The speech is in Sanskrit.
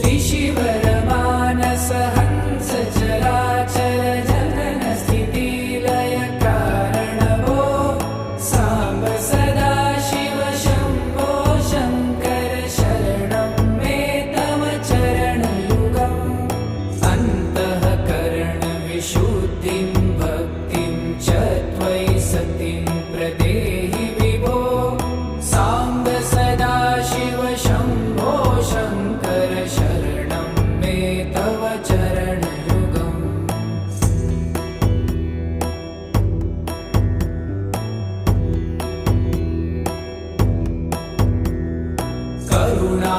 ऋषिवरमानस हंस चराचर जनन स्थिति लय कारणभो सांब सदा शिव शंभो शंकर शरणं मे तव चरणयुगम् अन्तःकरण विशुद्धिं भक्तिं च त्वयि सतिं प्रदेहि विभो सांब सदा शिव शंभो शंकर शरणं मे तव चरणयुगम् करुणा